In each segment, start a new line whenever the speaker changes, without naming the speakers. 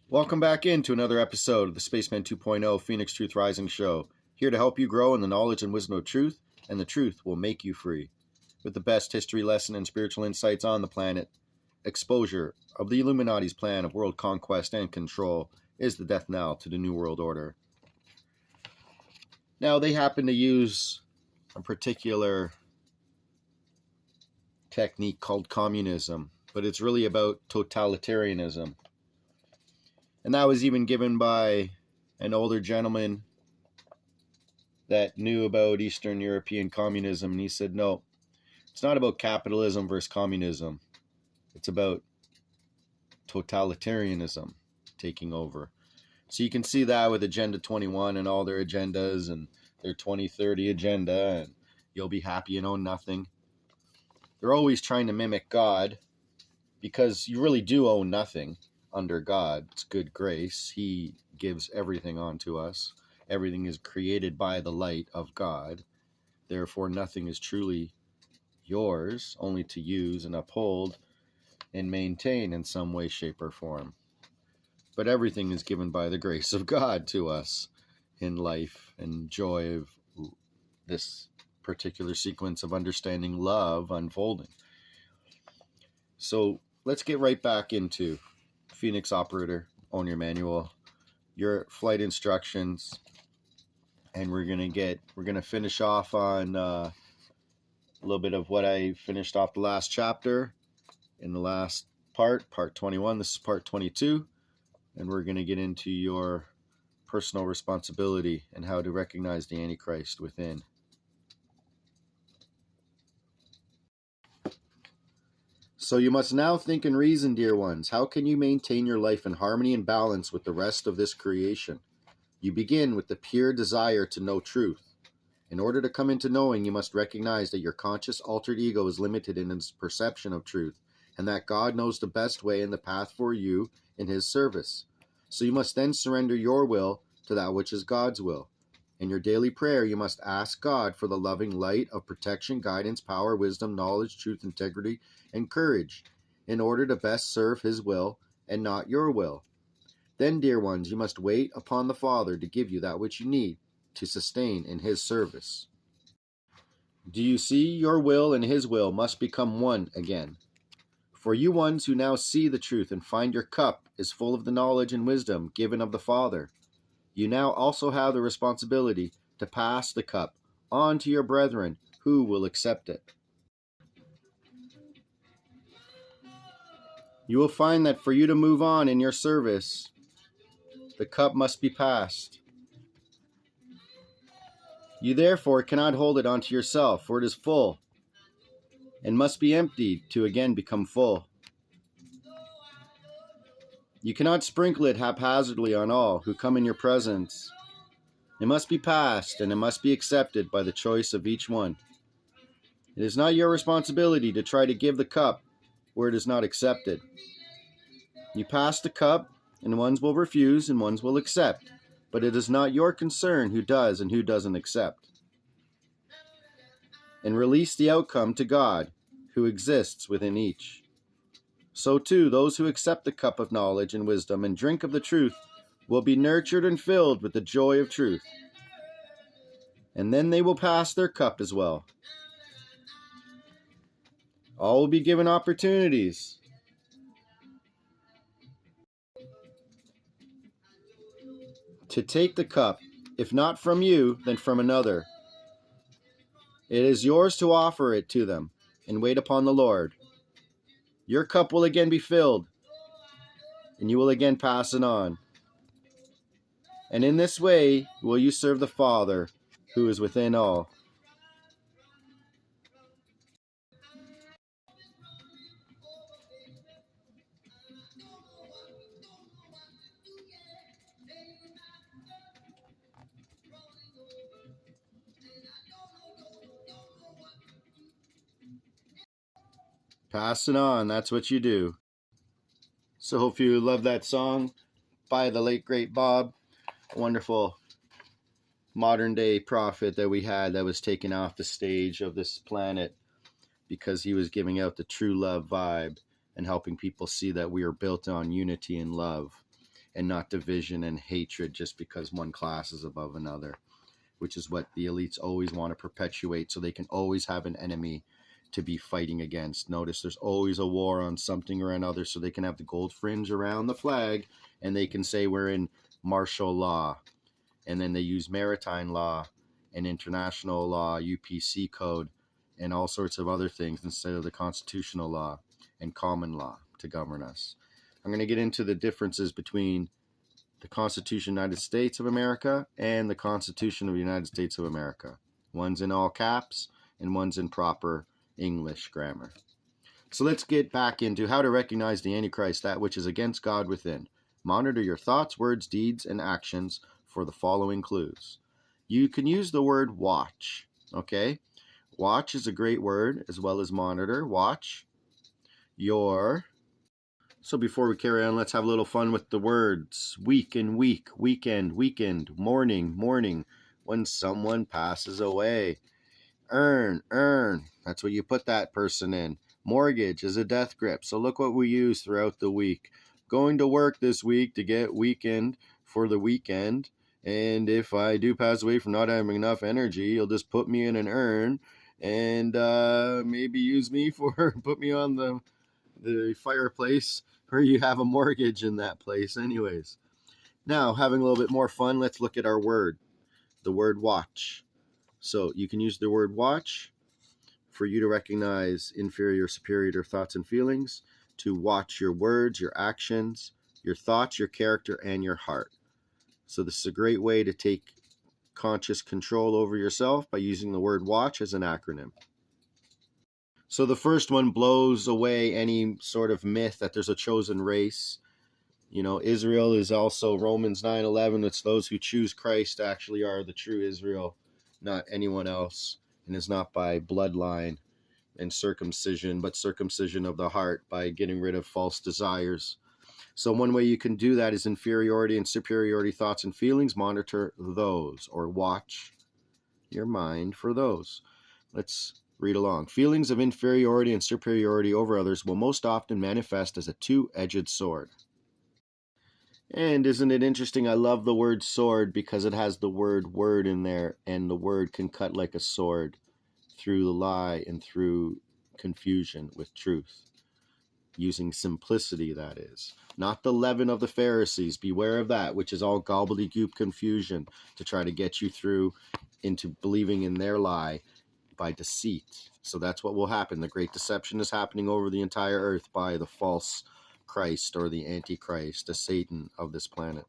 Welcome back into another episode of the Spaceman 2.0 Phoenix Truth Rising Show, here to help you grow in the knowledge and wisdom of truth, and the truth will make you free. With the best history lesson and spiritual insights on the planet, exposure of the Illuminati's plan of world conquest and control is the death knell to the New World Order. Now, they happen to use a particular technique called communism, but it's really about totalitarianism. And that was even given by an older gentleman that knew about Eastern European communism. And he said, no, it's not about capitalism versus communism. It's about totalitarianism taking over. So you can see that with Agenda 21 and all their agendas and their 2030 agenda. And you'll be happy and own nothing. They're always trying to mimic God because you really do own nothing. Under God's good grace, He gives everything onto us. Everything is created by the light of God. Therefore, nothing is truly yours, only to use and uphold and maintain in some way, shape, or form. But everything is given by the grace of God to us in life and joy of this particular sequence of understanding love unfolding. So let's get right back into Phoenix Operator, own your manual, your flight instructions, and we're gonna finish off on a little bit of what I finished off the last chapter in the last part 21. This is part 22, and we're gonna get into your personal responsibility and how to recognize the Antichrist within. So you must now think and reason, dear ones. How can you maintain your life in harmony and balance with the rest of this creation? You begin with the pure desire to know truth. In order to come into knowing, you must recognize that your conscious altered ego is limited in its perception of truth, and that God knows the best way and the path for you in His service. So you must then surrender your will to that which is God's will. In your daily prayer, you must ask God for the loving light of protection, guidance, power, wisdom, knowledge, truth, integrity, and courage, in order to best serve His will and not your will. Then, dear ones, you must wait upon the Father to give you that which you need to sustain in His service. Do you see? Your will and His will must become one again. For you ones who now see the truth and find your cup is full of the knowledge and wisdom given of the Father, you now also have the responsibility to pass the cup on to your brethren who will accept it. You will find that for you to move on in your service, the cup must be passed. You therefore cannot hold it onto yourself, for it is full, and must be emptied to again become full. You cannot sprinkle it haphazardly on all who come in your presence. It must be passed, and it must be accepted by the choice of each one. It is not your responsibility to try to give the cup where it is not accepted. You pass the cup, and ones will refuse and ones will accept, but it is not your concern who does and who doesn't accept. And release the outcome to God, who exists within each. So too, those who accept the cup of knowledge and wisdom and drink of the truth will be nurtured and filled with the joy of truth. And then they will pass their cup as well. All will be given opportunities to take the cup, if not from you, then from another. It is yours to offer it to them and wait upon the Lord. Your cup will again be filled, and you will again pass it on. And in this way will you serve the Father who is within all. Pass it on, that's what you do. So hope you love that song by the late great Bob, a wonderful modern day prophet that we had that was taken off the stage of this planet because he was giving out the true love vibe and helping people see that we are built on unity and love. and not division and hatred just because one class is above another, which is what the elites always want to perpetuate, so they can always have an enemy to be fighting against. Notice there's always a war on something or another, so they can have the gold fringe around the flag, and they can say we're in martial law, and then they use maritime law and international law, UPC code, and all sorts of other things instead of the constitutional law and common law to govern us. I'm going to get into the differences between the Constitution of the United States of America and the Constitution of the United States of America. One's in all caps and one's in proper English grammar. So let's get back into how to recognize the Antichrist, that which is against God within. Monitor your thoughts, words, deeds, and actions for the following clues. You can use the word watch, okay? Watch is a great word, as well as monitor. Watch your... So before we carry on, let's have a little fun with the words. Week and week, weekend, weekend, morning, morning, when someone passes away. Earn, that's what you put that person in. Mortgage is a death grip, so look what we use throughout the week. Going to work this week to get weekend for the weekend, and if I do pass away from not having enough energy, you'll just put me in an urn and maybe use me for put me on the fireplace, or you have a mortgage in that place anyways. Now, having a little bit more fun, let's look at our word, the word watch. So you can use the word watch for you to recognize inferior, superior thoughts and feelings, to watch your words, your actions, your thoughts, your character, and your heart. So this is a great way to take conscious control over yourself by using the word watch as an acronym. So the first one blows away any sort of myth that there's a chosen race. You know, Israel is also Romans 9:11. It's those who choose Christ actually are the true Israel, not anyone else, and is not by bloodline and circumcision, but circumcision of the heart by getting rid of false desires. So one way you can do that is inferiority and superiority thoughts and feelings. Monitor those, or watch your mind for those. Let's read along. Feelings of inferiority and superiority over others will most often manifest as a two-edged sword. And isn't it interesting? I love the word sword because it has the word in there, and the word can cut like a sword through the lie and through confusion with truth, using simplicity, that is. Not the leaven of the Pharisees, beware of that, which is all gobbledygook confusion to try to get you through into believing in their lie by deceit. So that's what will happen. The great deception is happening over the entire earth by the false Christ, or the Antichrist, the Satan of this planet.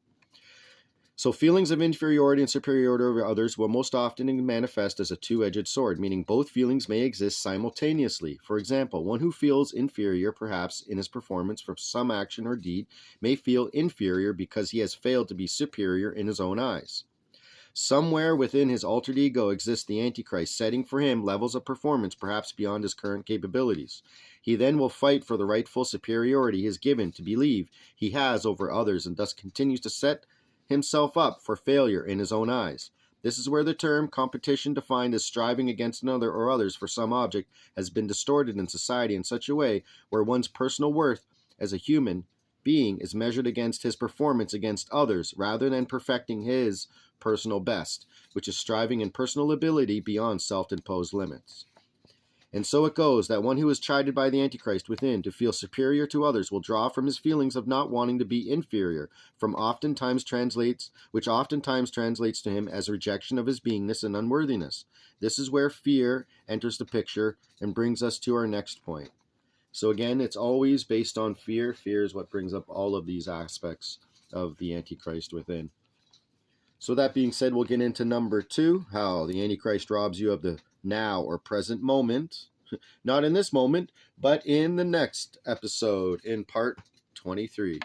So feelings of inferiority and superiority over others will most often manifest as a two-edged sword, meaning both feelings may exist simultaneously. For example, one who feels inferior perhaps in his performance for some action or deed may feel inferior because he has failed to be superior in his own eyes. Somewhere within his altered ego exists the Antichrist, setting for him levels of performance perhaps beyond his current capabilities. He then will fight for the rightful superiority he is given to believe he has over others, and thus continues to set himself up for failure in his own eyes. This is where the term competition, defined as striving against another or others for some object, has been distorted in society in such a way where one's personal worth as a human being is measured against his performance against others rather than perfecting his personal best, which is striving in personal ability beyond self-imposed limits. And so it goes that one who is chided by the Antichrist within to feel superior to others will draw from his feelings of not wanting to be inferior, which oftentimes translates to him as rejection of his beingness and unworthiness. This is where fear enters the picture and brings us to our next point. So again, it's always based on fear. Fear is what brings up all of these aspects of the Antichrist within. So that being said, we'll get into number 2, how the Antichrist robs you of the now or present moment. Not in this moment, but in the next episode, in part 23.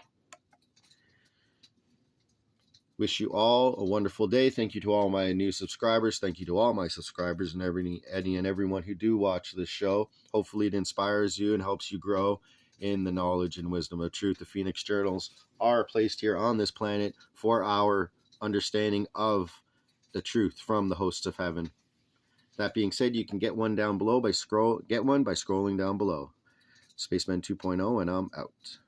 Wish you all a wonderful day. Thank you to all my new subscribers. Thank you to all my subscribers and everyone who do watch this show. Hopefully it inspires you and helps you grow in the knowledge and wisdom of truth. The Phoenix Journals are placed here on this planet for our understanding of the truth from the hosts of heaven. That being said, you can get one down below by scrolling down below. SPACEMAN2.0, and I'm out.